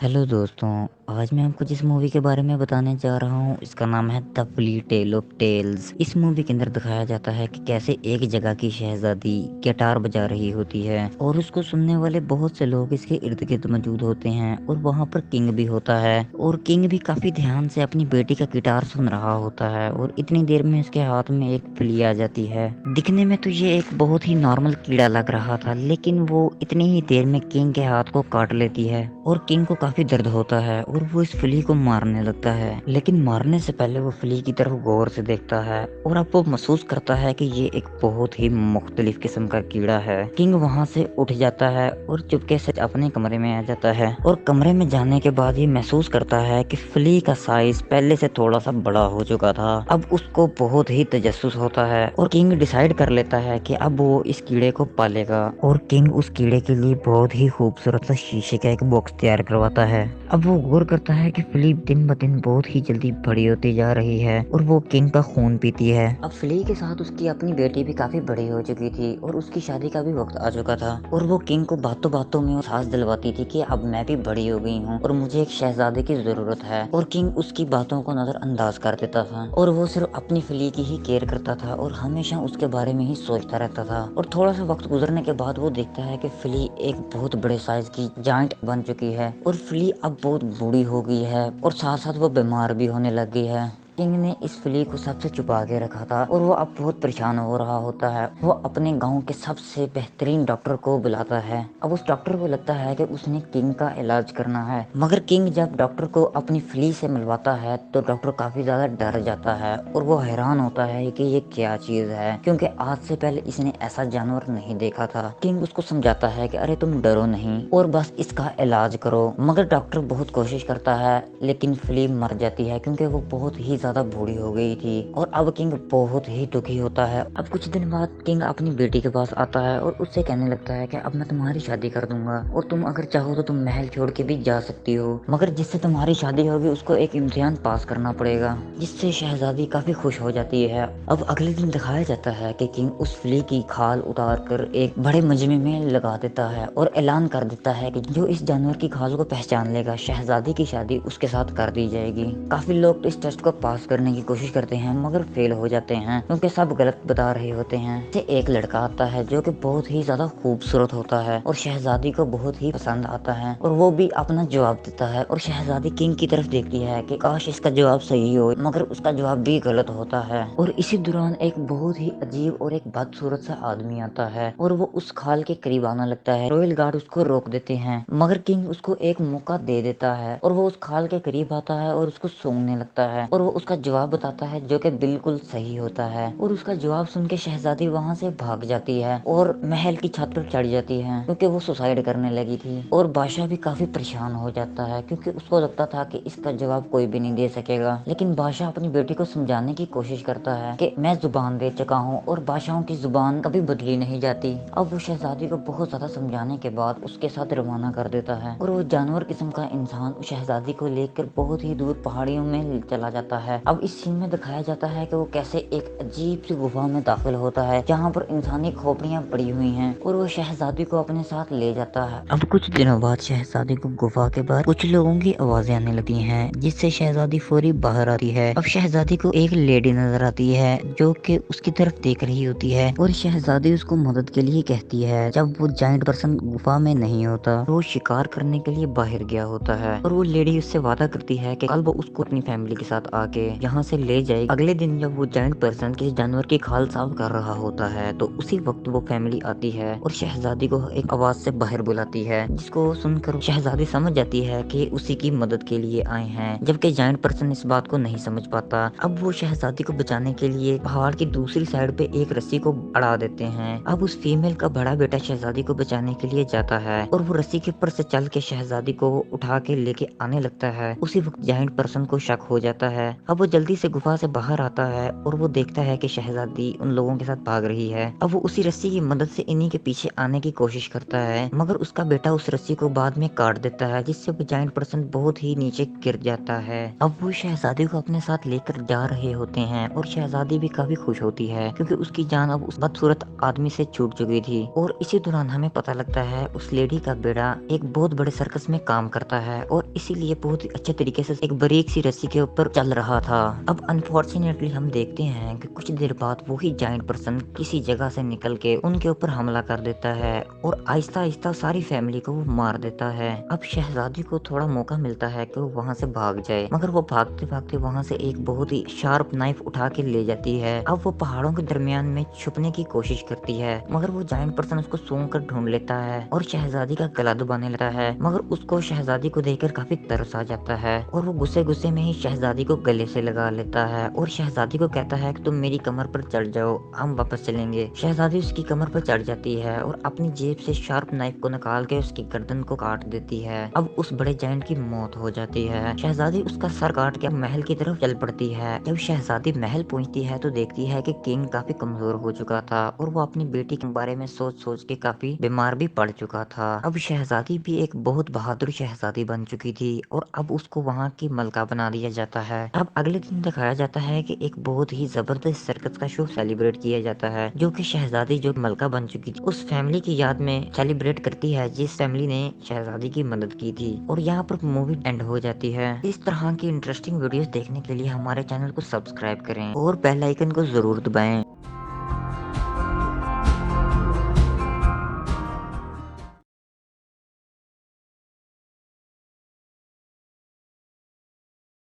Hello दोस्तों। आज मैं आपको जिस मूवी के बारे में बताने जा रहा हूँ इसका नाम है the flea tale of tales. इस मूवी के अंदर दिखाया जाता है कि कैसे एक जगह की शहजादी गिटार बजा रही होती है और उसको सुनने वाले बहुत से लोग इसके इर्द गिर्द मौजूद होते हैं और वहाँ पर किंग भी होता है और किंग भी काफी ध्यान से अपनी बेटी का गिटार सुन रहा होता है और इतनी देर में उसके हाथ में एक फली आ जाती है। दिखने में तो ये एक बहुत ही नॉर्मल कीड़ा लग रहा था, लेकिन वो इतनी ही देर में किंग के हाथ को काट लेती है और किंग को काफी दर्द होता है और वो इस फली को मारने लगता है। लेकिन मारने से पहले वो फली की तरफ गौर से देखता है और अब वो महसूस करता है कि ये एक बहुत ही मुख्तलिफ किस्म का कीड़ा है। किंग वहाँ से उठ जाता है और चुपके से अपने कमरे में आ जाता है और कमरे में जाने के बाद ये महसूस करता है कि फली का साइज पहले से थोड़ा सा बड़ा हो चुका था। अब उसको बहुत ही तजस्सुस होता है और किंग डिसाइड कर लेता है कि अब वो इस कीड़े को पालेगा और किंग उस कीड़े के लिए बहुत ही खूबसूरत सा शीशे का एक बॉक्स तैयार करवाता है। अब वो गौर करता है कि फिली दिन ब दिन बहुत ही जल्दी बड़ी होती जा रही है और वो किंग का खून पीती है। अब फिली के साथ उसकी अपनी बेटी भी काफी बड़ी हो चुकी थी और उसकी शादी का भी वक्त आ चुका था और वो किंग को बातों बातों में एहसास दिलवाती थी कि अब मैं भी बड़ी हो गई हूँ और मुझे एक शहजादे की जरूरत है। और किंग उसकी बातों को नजरअंदाज कर देता था और वो सिर्फ अपनी फिली की ही केयर करता था और हमेशा उसके बारे में ही सोचता रहता था। और थोड़ा सा वक्त गुजरने के बाद वो देखता है कि फिली एक बहुत बड़े साइज की जाइंट बन चुकी है और फिली अब बहुत बूढ़ी हो गई है और साथ साथ वो बीमार भी होने लग गई है। किंग ने इस फिली को सबसे छुपा के रखा था और वो अब बहुत परेशान हो रहा होता है। वो अपने गांव के सबसे बेहतरीन डॉक्टर को बुलाता है। अब उस डॉक्टर को लगता है कि उसने किंग का इलाज करना है, मगर किंग जब डॉक्टर को अपनी फिली से मिलवाता है तो डॉक्टर काफी ज्यादा डर जाता है और वो हैरान होता है कि ये क्या चीज है, क्योंकि आज से पहले इसने ऐसा जानवर नहीं देखा था। किंग उसको समझाता है कि अरे तुम डरो नहीं और बस इसका इलाज करो, मगर डॉक्टर बहुत कोशिश करता है लेकिन फिली मर जाती है क्योंकि वो बहुत ही ज्यादा बूढ़ी हो गई थी। और अब किंग बहुत ही दुखी होता है। अब कुछ दिन बाद किंग अपनी बेटी के पास आता है और उससे कहने लगता है कि अब मैं तुम्हारी शादी कर दूंगा और तुम अगर चाहो तो तुम महल छोड़ के भी जा सकती हो, मगर जिससे तुम्हारी शादी होगी उसको एक इम्तिहान पास करना पड़ेगा। जिससे शहजादी काफी खुश हो जाती है। अब अगले दिन दिखाया जाता है कि किंग उस फिली की खाल उतार कर एक बड़े मजमे में लगा देता है और ऐलान कर देता है कि जो इस जानवर की खाल को पहचान लेगा शहजादी की शादी उसके साथ कर दी जाएगी। काफी लोग इस टेस्ट को पास करने की कोशिश करते हैं मगर फेल हो जाते हैं क्योंकि सब गलत बता रहे होते हैं। से एक लड़का आता है जो कि बहुत ही ज्यादा खूबसूरत होता है और शहजादी को बहुत ही पसंद आता है और वो भी अपना जवाब देता है और शहजादी किंग की तरफ देखती है कि काश इसका जवाब सही हो, मगर उसका जवाब भी गलत होता है। और इसी दौरान एक बहुत ही अजीब और एक बदसूरत सा आदमी आता है और वो उस खाल के करीब आना लगता है। रॉयल गार्ड उसको रोक देते हैं मगर किंग उसको एक मौका दे देता है और वो उस खाल के करीब आता है और उसको सूंघने लगता है और वो उसका जवाब बताता है जो कि बिल्कुल सही होता है। और उसका जवाब सुन के शहजादी वहाँ से भाग जाती है और महल की छत पर चढ़ जाती है क्योंकि वो सुसाइड करने लगी थी। और बादशाह भी काफी परेशान हो जाता है क्योंकि उसको लगता था कि इसका जवाब कोई भी नहीं दे सकेगा। लेकिन बादशाह अपनी बेटी को समझाने की कोशिश करता है कि मैं जुबान दे चुका हूँ और बादशाहों की जुबान कभी बदली नहीं जाती। अब वो शहजादी को बहुत ज्यादा समझाने के बाद उसके साथ रवाना कर देता है और वो जानवर किस्म का इंसान शहजादी को लेकर बहुत ही दूर पहाड़ियों में चला जाता है। अब इस सीन में दिखाया जाता है कि वो कैसे एक अजीब सी गुफा में दाखिल होता है जहाँ पर इंसानी खोपड़ियाँ पड़ी हुई हैं और वो शहजादी को अपने साथ ले जाता है। अब कुछ दिनों बाद शहजादी को गुफा के बाद कुछ लोगों की आवाजें आने लगती हैं जिससे शहजादी फौरी बाहर आती है। अब शहजादी को एक लेडी नजर आती है जो कि उसकी तरफ देख रही होती है और शहजादी उसको मदद के लिए कहती है। जब वो जायंट पर्सन गुफा में नहीं होता तो वो शिकार करने के लिए बाहर गया होता है और वो लेडी उससे वादा करती है कि कल वो उसको अपनी फैमिली के साथ आके यहाँ से ले जाएगी। अगले दिन जब वो जायंट पर्सन किसी जानवर की खाल साफ कर रहा होता है तो उसी वक्त वो फैमिली आती है और शहजादी को एक आवाज से बाहर बुलाती है, जिसको सुनकर शहजादी समझ जाती है कि उसी की मदद के लिए आए हैं, जबकि जायंट पर्सन इस बात को नहीं समझ पाता। अब वो शहजादी को बचाने के लिए पहाड़ की दूसरी साइड पे एक रस्सी को अड़ा देते हैं। अब उस फीमेल का बड़ा बेटा शहजादी को बचाने के लिए जाता है और वो रस्सी के ऊपर से चल के शहजादी को उठा के लेके आने लगता है। उसी वक्त जायंट पर्सन को शक हो जाता है। اب وہ جلدی سے گفا سے باہر آتا ہے اور وہ دیکھتا ہے کہ شہزادی ان لوگوں کے ساتھ بھاگ رہی ہے۔ اب وہ اسی رسی کی مدد سے انہی کے پیچھے آنے کی کوشش کرتا ہے، مگر اس کا بیٹا اس رسی کو بعد میں کاٹ دیتا ہے، جس سے وہ جائنٹ پرسن بہت ہی نیچے گر جاتا ہے۔ اب وہ شہزادی کو اپنے ساتھ لے کر جا رہے ہوتے ہیں اور شہزادی بھی کافی خوش ہوتی ہے کیونکہ اس کی جان اب اس بدصورت آدمی سے چھوٹ چکی تھی۔ اور اسی دوران ہمیں پتہ لگتا ہے اس لیڈی کا بیٹا ایک بہت بڑے سرکس میں کام کرتا ہے اور اسی لیے بہت ہی اچھے طریقے سے ایک باریک سی رسی کے اوپر چل رہا تھا۔ اب انفارچونیٹلی ہم دیکھتے ہیں کہ کچھ دیر بعد وہی جائنٹ پرسن کسی جگہ سے نکل کے ان کے اوپر حملہ کر دیتا ہے اور آہستہ آہستہ ساری فیملی کو وہ مار دیتا ہے۔ اب شہزادی کو تھوڑا موقع ملتا ہے کہ وہ وہاں سے بھاگ جائے، مگر وہ بھاگتے بھاگتے وہاں سے ایک بہت ہی شارپ نائف اٹھا کے لے جاتی ہے۔ اب وہ پہاڑوں کے درمیان میں چھپنے کی کوشش کرتی ہے، مگر وہ جائنٹ پرسن اس کو سونگ کر ڈھونڈ لیتا ہے اور شہزادی کا گلا دبانے لگتا ہے، مگر اس کو شہزادی کو دیکھ کر کافی ترس آ جاتا ہے اور وہ غصے میں ہی شہزادی کو گلے سے لگا لیتا ہے اور شہزادی کو کہتا ہے کہ تم میری کمر پر چڑھ جاؤ، ہم واپس چلیں گے۔ شہزادی اس کی کمر پر چڑھ جاتی ہے اور اپنی جیب سے شارپ نائف کو نکال کے اس کی گردن کو کاٹ دیتی ہے۔ اب اس بڑے جائنٹ کی موت ہو جاتی ہے۔ شہزادی اس کا سر کاٹ کے محل کی طرف چل پڑتی ہے۔ جب شہزادی محل پہنچتی ہے تو دیکھتی ہے کہ کنگ کافی کمزور ہو چکا تھا اور وہ اپنی بیٹی کے بارے میں سوچ کے کافی بیمار بھی پڑ چکا تھا۔ اب شہزادی بھی ایک بہت بہادر شہزادی بن چکی تھی اور اب اس کو وہاں کی ملکہ بنا دیا جاتا ہے۔ اب اگلے دن دکھایا جاتا ہے کہ ایک بہت ہی زبردست سرکس کا شو سیلیبریٹ کیا جاتا ہے، جو کہ شہزادی جو ملکہ بن چکی تھی اس فیملی کی یاد میں سیلیبریٹ کرتی ہے جس فیملی نے شہزادی کی مدد کی تھی، اور یہاں پر مووی اینڈ ہو جاتی ہے۔ اس طرح کی انٹرسٹنگ ویڈیوز دیکھنے کے لیے ہمارے چینل کو سبسکرائب کریں اور بیل آئیکن کو ضرور دبائیں۔